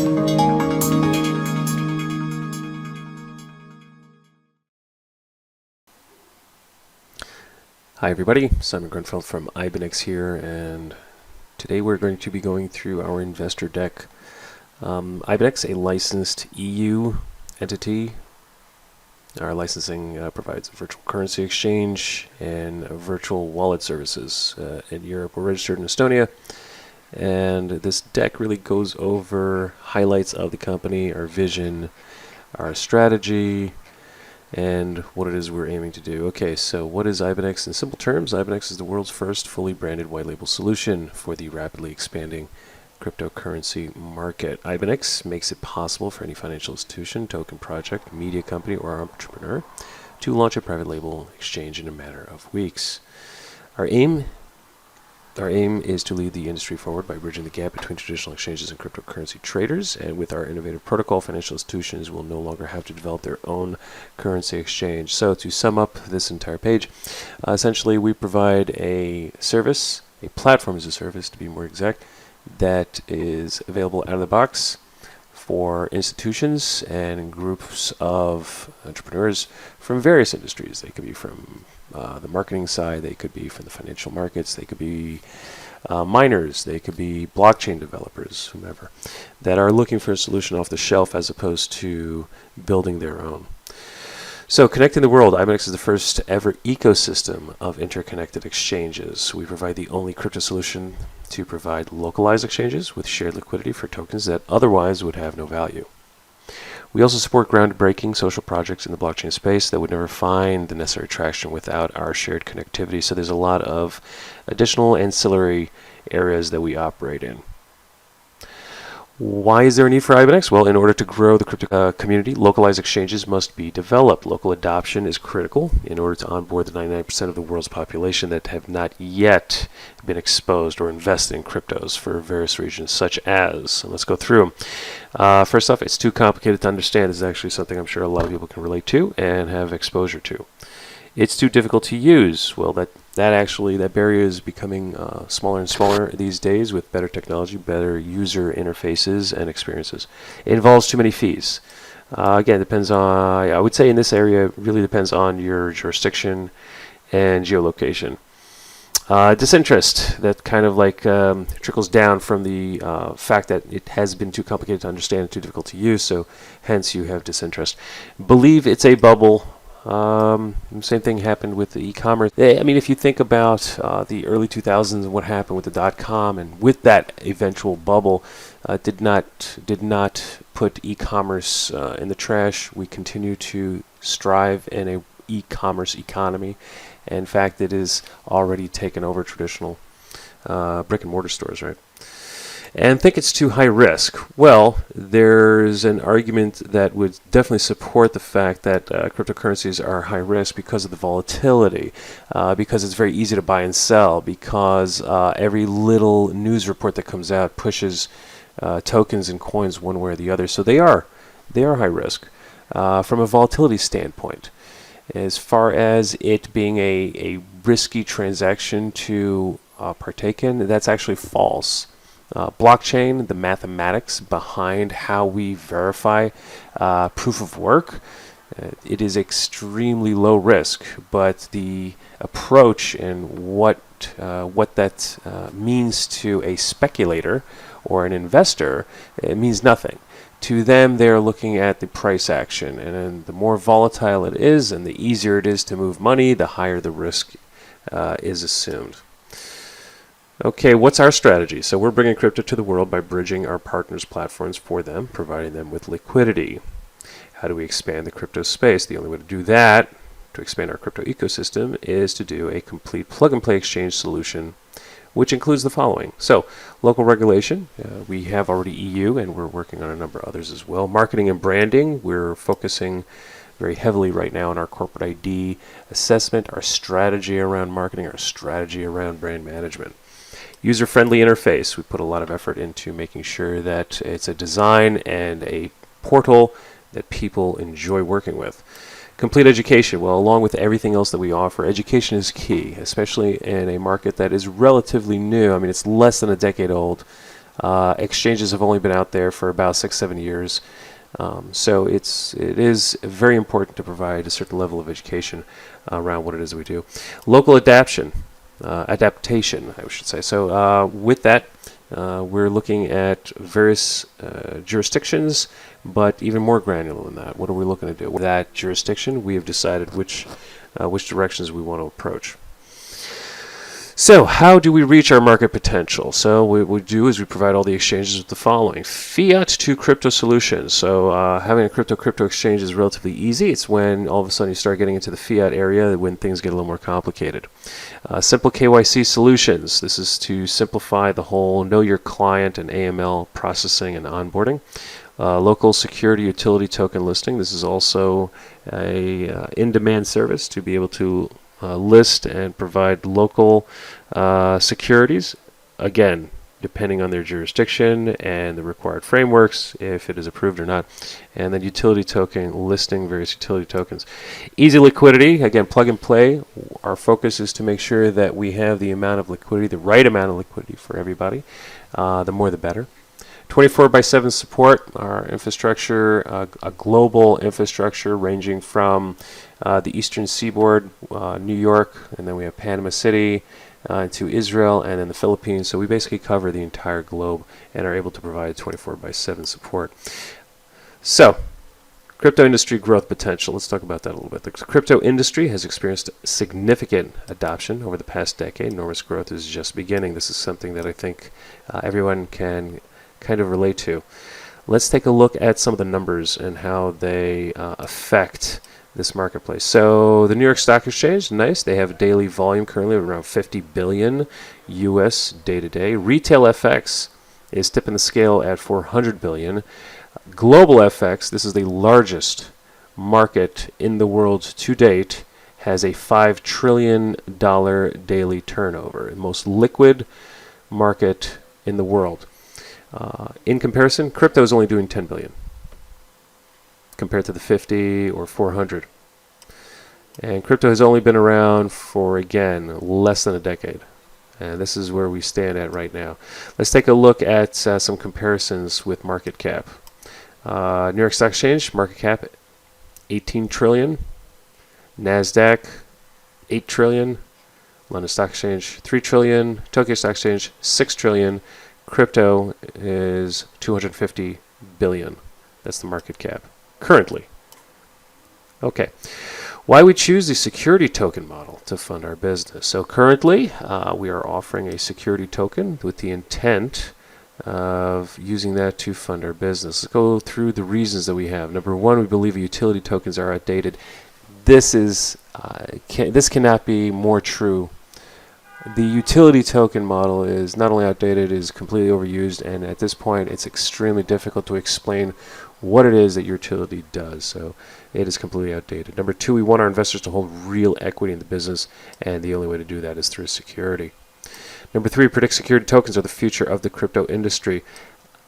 Hi everybody, Simon Grunfeld from Ibinex here, and today we're going to be going through our investor deck. Ibinex, a licensed EU entity. Our licensing provides virtual currency exchange and virtual wallet services. In Europe, we're registered in Estonia, and this deck really goes over highlights of the company, our vision, our strategy, and what it is we're aiming to do. Okay, so what is Ibinex in simple terms? Ibinex is the world's first fully branded white label solution for the rapidly expanding cryptocurrency market. Ibinex makes it possible for any financial institution, token project, media company, or entrepreneur to launch a private label exchange in a matter of weeks. Our aim is to lead the industry forward by bridging the gap between traditional exchanges and cryptocurrency traders, and with our innovative protocol, financial institutions will no longer have to develop their own currency exchange. So to sum up this entire page, essentially we provide a service, a platform as a service to be more exact, that is available out of the box for institutions and groups of entrepreneurs from various industries. They could be from the marketing side, they could be from the financial markets, they could be miners, they could be blockchain developers, whomever, that are looking for a solution off the shelf as opposed to building their own. So connecting the world, Ibinex is the first ever ecosystem of interconnected exchanges. We provide the only crypto solution to provide localized exchanges with shared liquidity for tokens that otherwise would have no value. We also support groundbreaking social projects in the blockchain space that would never find the necessary traction without our shared connectivity. So there's a lot of additional ancillary areas that we operate in. Why is there a need for Ibinex? Well, in order to grow the crypto community, localized exchanges must be developed. Local adoption is critical in order to onboard the 99% of the world's population that have not yet been exposed or invested in cryptos for various reasons, such as, let's go through them. First off, it's too complicated to understand. This is actually something I'm sure a lot of people can relate to and have exposure to. It's too difficult to use. Well, that barrier is becoming smaller and smaller these days with better technology, better user interfaces and experiences. It involves too many fees. Again, depends on, I would say in this area, it really depends on your jurisdiction and geolocation. Disinterest, that kind of like trickles down from the fact that it has been too complicated to understand and too difficult to use, so hence you have disinterest. Believe it's a bubble. Same thing happened with the e-commerce. I mean, if you think about the early 2000s and what happened with the .com, and with that eventual bubble, did not put e-commerce in the trash. We continue to strive in a e-commerce economy. In fact, it is already taken over traditional brick and mortar stores, right? And think it's too high risk. Well, there's an argument that would definitely support the fact that cryptocurrencies are high risk because of the volatility, because it's very easy to buy and sell, because every little news report that comes out pushes tokens and coins one way or the other. So they are high risk from a volatility standpoint. As far as it being a risky transaction to partake in, that's actually false. Blockchain, the mathematics behind how we verify proof of work, it is extremely low risk, but the approach and what that means to a speculator or an investor, it means nothing. To them, they're looking at the price action, and then the more volatile it is and the easier it is to move money, the higher the risk is assumed. Okay, what's our strategy? So we're bringing crypto to the world by bridging our partners' platforms for them, providing them with liquidity. How do we expand the crypto space? The only way to do that, to expand our crypto ecosystem, is to do a complete plug-and-play exchange solution, which includes the following. So, local regulation, we have already EU, and we're working on a number of others as well. Marketing and branding, we're focusing very heavily right now on our corporate ID assessment, our strategy around marketing, our strategy around brand management. User-friendly interface, we put a lot of effort into making sure that it's a design and a portal that people enjoy working with. Complete education. Well, along with everything else that we offer, education is key, especially in a market that is relatively new. I mean, it's less than a decade old. Exchanges have only been out there for about 6-7 years. So it is very important to provide a certain level of education around what it is we do. Local adaptation, I should say. So with that, we're looking at various jurisdictions, but even more granular than that. What are we looking to do? With that jurisdiction, we have decided which directions we want to approach. So how do we reach our market potential? So what we do is we provide all the exchanges with the following. Fiat to crypto solutions. So having a crypto exchange is relatively easy. It's when all of a sudden you start getting into the fiat area when things get a little more complicated. Simple KYC solutions. This is to simplify the whole know your client and AML processing and onboarding. Local security utility token listing. This is also a in-demand service to be able to list and provide local securities, again, depending on their jurisdiction and the required frameworks, if it is approved or not. And then utility token, listing various utility tokens. Easy liquidity, again, plug and play. Our focus is to make sure that we have the amount of liquidity, the right amount of liquidity for everybody. The more the better. 24/7 support, our infrastructure, a global infrastructure ranging from the eastern seaboard, New York, and then we have Panama City, to Israel, and then the Philippines. So we basically cover the entire globe and are able to provide 24/7 support. So, crypto industry growth potential. Let's talk about that a little bit. The crypto industry has experienced significant adoption over the past decade. Enormous growth is just beginning. This is something that I think everyone can kind of relate to. Let's take a look at some of the numbers and how they affect this marketplace. So the New York Stock Exchange, nice. They have a daily volume currently of around 50 billion US day to day. Retail FX is tipping the scale at 400 billion. Global FX, this is the largest market in the world to date, has a $5 trillion daily turnover. The most liquid market in the world. In comparison, crypto is only doing 10 billion compared to the 50 or 400. And crypto has only been around for, again, less than a decade. And this is where we stand at right now. Let's take a look at some comparisons with market cap. New York Stock Exchange, market cap 18 trillion. NASDAQ, 8 trillion. London Stock Exchange, 3 trillion. Tokyo Stock Exchange, 6 trillion. Crypto is 250 billion. That's the market cap currently. Okay. Why we choose the security token model to fund our business. So currently, we are offering a security token with the intent of using that to fund our business. Let's go through the reasons that we have. Number one, we believe utility tokens are outdated. This cannot be more true. The utility token model is not only outdated, it is completely overused, and at this point it's extremely difficult to explain what it is that your utility does. So it is completely outdated. Number two, we want our investors to hold real equity in the business, and the only way to do that is through security. Number three, predict security tokens are the future of the crypto industry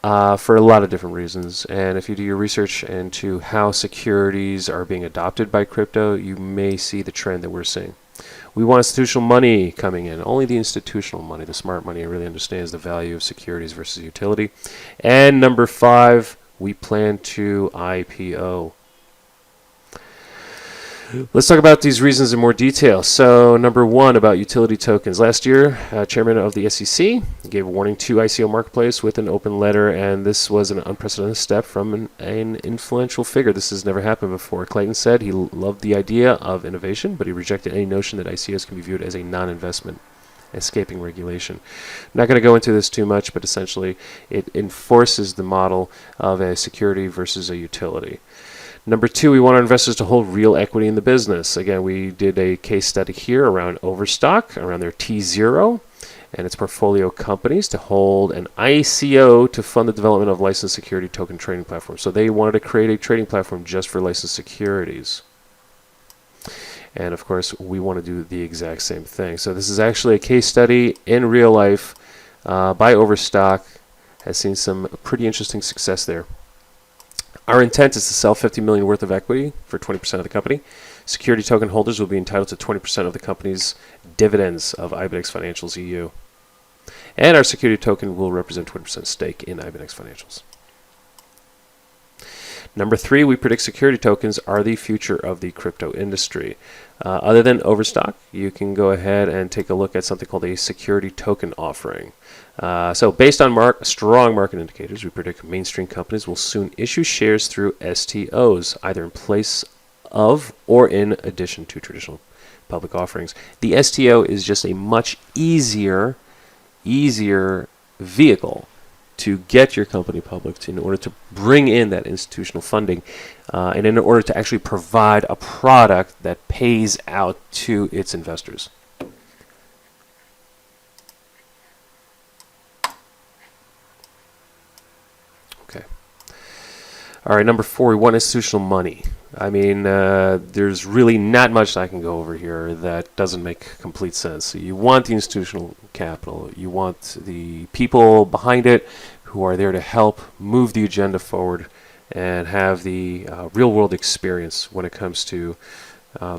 for a lot of different reasons. And if you do your research into how securities are being adopted by crypto, you may see the trend that we're seeing. We want institutional money coming in. Only the institutional money, the smart money, really understands the value of securities versus utility. And number five, we plan to IPO. Let's talk about these reasons in more detail. So number one, about utility tokens. Last year, Chairman of the SEC gave a warning to ICO Marketplace with an open letter, and this was an unprecedented step from an influential figure. This has never happened before. Clayton said he loved the idea of innovation, but he rejected any notion that ICOs can be viewed as a non-investment, escaping regulation. I'm not going to go into this too much, but essentially it enforces the model of a security versus a utility. Number two, we want our investors to hold real equity in the business. Again, we did a case study here around Overstock, around their T0 and its portfolio companies to hold an ICO to fund the development of licensed security token trading platform. So they wanted to create a trading platform just for licensed securities. And of course, we want to do the exact same thing. So this is actually a case study in real life by Overstock. Has seen some pretty interesting success there. Our intent is to sell $50 million worth of equity for 20% of the company. Security token holders will be entitled to 20% of the company's dividends of Ibinex Financials EU. And our security token will represent 20% stake in Ibinex Financials. Number 3, we predict security tokens are the future of the crypto industry. Other than Overstock, you can go ahead and take a look at something called a security token offering. So based on strong market indicators, we predict mainstream companies will soon issue shares through STOs, either in place of or in addition to traditional public offerings. The STO is just a much easier vehicle to get your company public in order to bring in that institutional funding and in order to actually provide a product that pays out to its investors. Okay. All right, number 4, we want institutional money. I mean, there's really not much I can go over here that doesn't make complete sense. So you want the institutional capital. You want the people behind it who are there to help move the agenda forward and have the real-world experience when it comes to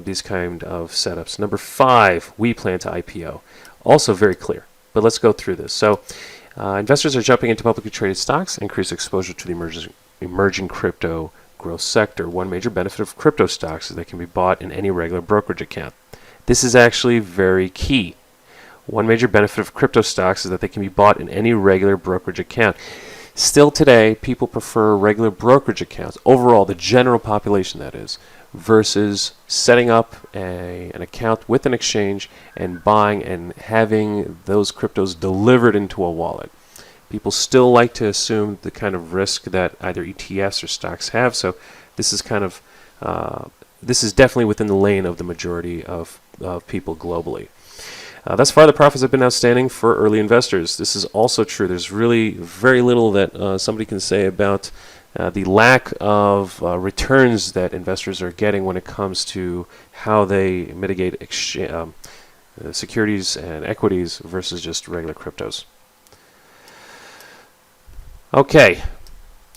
these kind of setups. Number 5, we plan to IPO. Also very clear, but let's go through this. So investors are jumping into publicly traded stocks, increase exposure to the emerging crypto growth sector. One major benefit of crypto stocks is they can be bought in any regular brokerage account. This is actually very key. One major benefit of crypto stocks is that they can be bought in any regular brokerage account. Still today, people prefer regular brokerage accounts, overall, the general population that is, versus setting up an account with an exchange and buying and having those cryptos delivered into a wallet. People still like to assume the kind of risk that either ETFs or stocks have, so this is kind of this is definitely within the lane of the majority of people globally. Thus far, the profits have been outstanding for early investors. This is also true. There's really very little that somebody can say about the lack of returns that investors are getting when it comes to how they mitigate securities and equities versus just regular cryptos. Okay,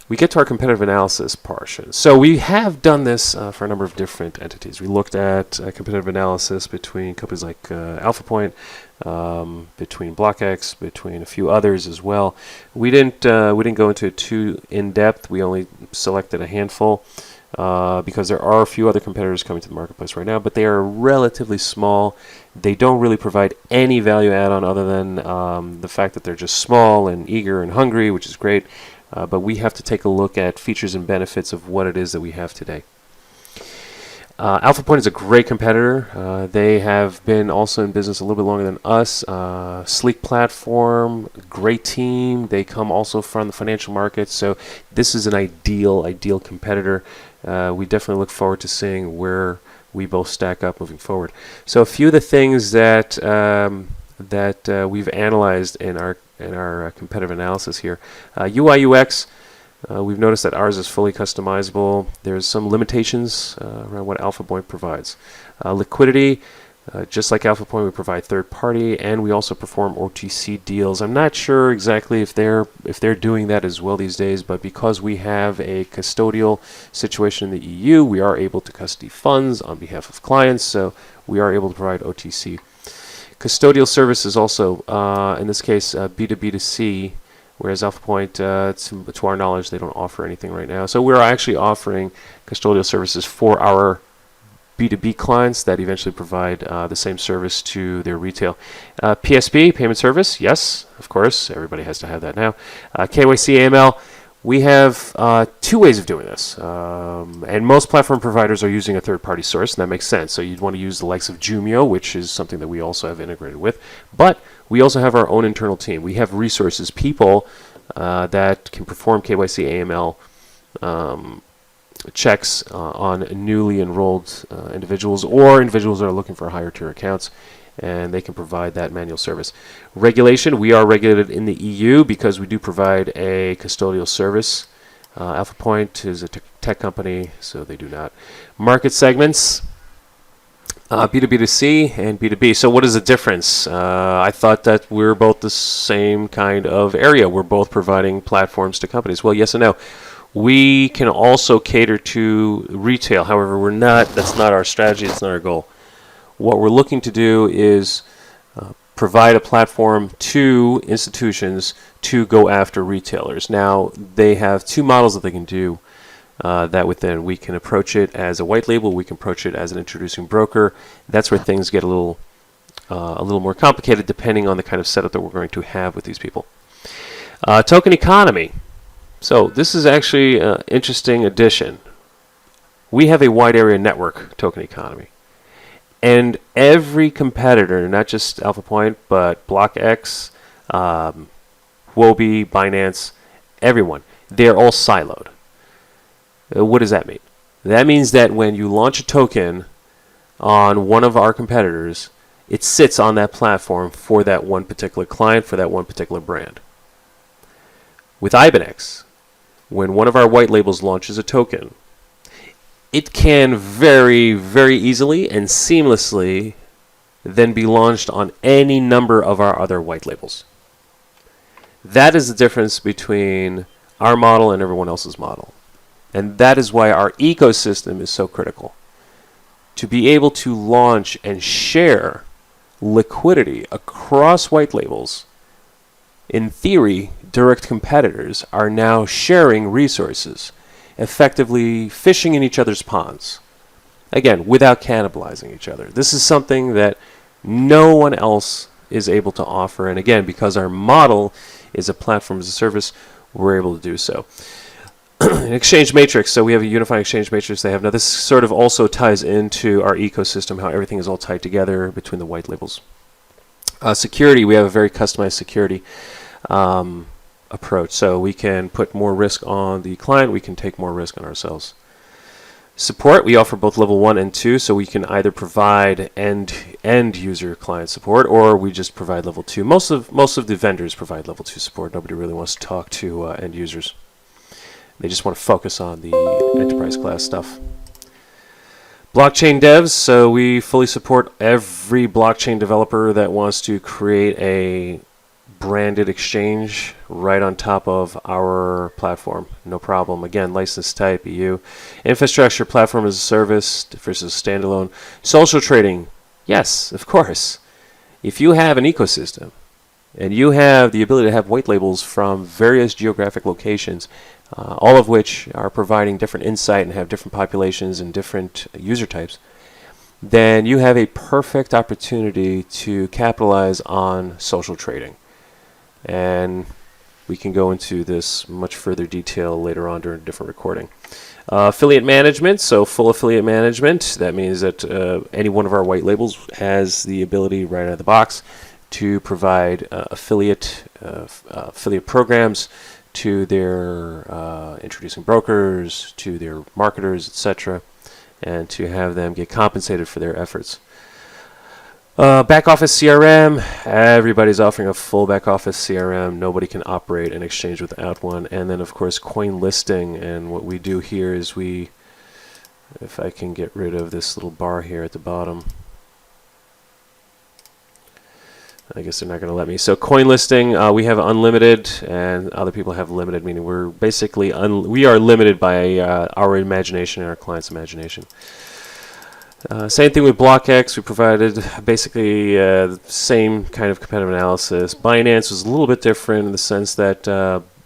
we get to our competitive analysis portion. So we have done this for a number of different entities. We looked at competitive analysis between companies like AlphaPoint, between BlockX, between a few others as well. We didn't go into it too in depth. We only selected a handful because there are a few other competitors coming to the marketplace right now, but they are relatively small. They don't really provide any value add-on other than the fact that they're just small and eager and hungry, which is great. But we have to take a look at features and benefits of what it is that we have today. AlphaPoint is a great competitor. They have been also in business a little bit longer than us. Sleek platform, great team. They come also from the financial markets, so this is an ideal competitor. We definitely look forward to seeing where we both stack up moving forward. So a few of the things that we've analyzed in our competitive analysis here. UI UX, we've noticed that ours is fully customizable. There's some limitations around what AlphaPoint provides. Liquidity, just like AlphaPoint, we provide third party, and we also perform OTC deals. I'm not sure exactly if they're doing that as well these days, but because we have a custodial situation in the EU, we are able to custody funds on behalf of clients, so we are able to provide OTC. Custodial services also, in this case, B2B2C, whereas AlphaPoint, to our knowledge, they don't offer anything right now. So we're actually offering custodial services for our B2B clients that eventually provide the same service to their retail. PSP, payment service, yes, of course, everybody has to have that now. KYC, AML, we have 2 ways of doing this, and most platform providers are using a third-party source, and that makes sense. So you'd want to use the likes of Jumio, which is something that we also have integrated with, but we also have our own internal team. We have resources, people that can perform KYC, AML checks on newly enrolled individuals or individuals that are looking for higher tier accounts, and they can provide that manual service. Regulation, we are regulated in the EU because we do provide a custodial service. AlphaPoint is a tech company, so they do not. Market segments, B2B2C and B2B. So what is the difference? I thought that we're both the same kind of area. We're both providing platforms to companies. Well, yes and no. We can also cater to retail. However, we're not. That's not our strategy. It's not our goal. What we're looking to do is provide a platform to institutions to go after retailers. Now, they have two models that they can do that within. We can approach it as a white label. We can approach it as an introducing broker. That's where things get a little more complicated depending on the kind of setup that we're going to have with these people. Token economy. So this is actually an interesting addition. We have a wide area network token economy. And every competitor, not just Alpha Point, but BlockX, Huobi, Binance, everyone, they're all siloed. What does that mean? That means that when you launch a token on one of our competitors, it sits on that platform for that one particular client, for that one particular brand. With Ibinex, when one of our white labels launches a token, it can very, very easily and seamlessly then be launched on any number of our other white labels. That is the difference between our model and everyone else's model. And that is why our ecosystem is so critical. To be able to launch and share liquidity across white labels, in theory, direct competitors are now sharing resources, effectively fishing in each other's ponds. Again, without cannibalizing each other. This is something that no one else is able to offer. And again, because our model is a platform as a service, we're able to do so. An exchange matrix. So we have a unified exchange matrix they have. Now this sort of also ties into our ecosystem, how everything is all tied together between the white labels. Security, we have a very customized security approach. So we can put more risk on the client, we can take more risk on ourselves. Support, we offer both level 1 and 2, so we can either provide end user client support, or we just provide level 2. Most of the vendors provide level 2 support. Nobody really wants to talk to end users. They just want to focus on the enterprise class stuff. Blockchain devs, so we fully support every blockchain developer that wants to create a branded exchange right on top of our platform. No problem. Again, license type, EU. Infrastructure, platform as a service versus standalone. Social trading, yes, of course. If you have an ecosystem and you have the ability to have white labels from various geographic locations, all of which are providing different insight and have different populations and different user types, then you have a perfect opportunity to capitalize on social trading. And we can go into this much further detail later on during a different recording. Affiliate management, so full affiliate management. That means that any one of our white labels has the ability right out of the box to provide affiliate programs to their introducing brokers, to their marketers, etc., and to have them get compensated for their efforts. Back office CRM, everybody's offering a full back office CRM. Nobody can operate an exchange without one. And then, of course, coin listing. And what we do here is if I can get rid of this little bar here at the bottom. I guess they're not going to let me. So coin listing, we have unlimited, and other people have limited, meaning we're basically we are limited by our imagination and our client's imagination. Same thing with BlockX. We provided basically the same kind of competitive analysis. Binance was a little bit different in the sense that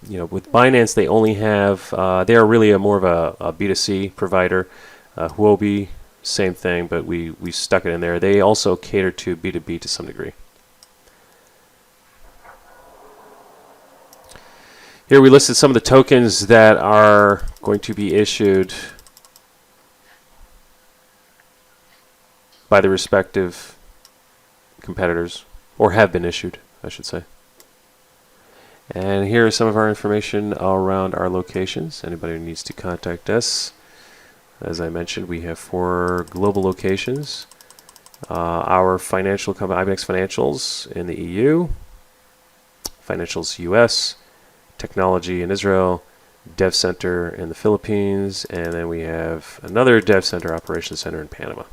with Binance they only have they are really more of a B2C provider. Huobi, same thing, but we stuck it in there. They also cater to B2B to some degree. Here we listed some of the tokens that are going to be issued by the respective competitors, or have been issued, I should say. And here is some of our information around our locations. Anybody who needs to contact us, as I mentioned, we have 4 global locations. Our financial company, Ibinex Financials in the EU, Financials US, Technology in Israel, Dev Center in the Philippines, and then we have another Dev Center, Operations Center in Panama.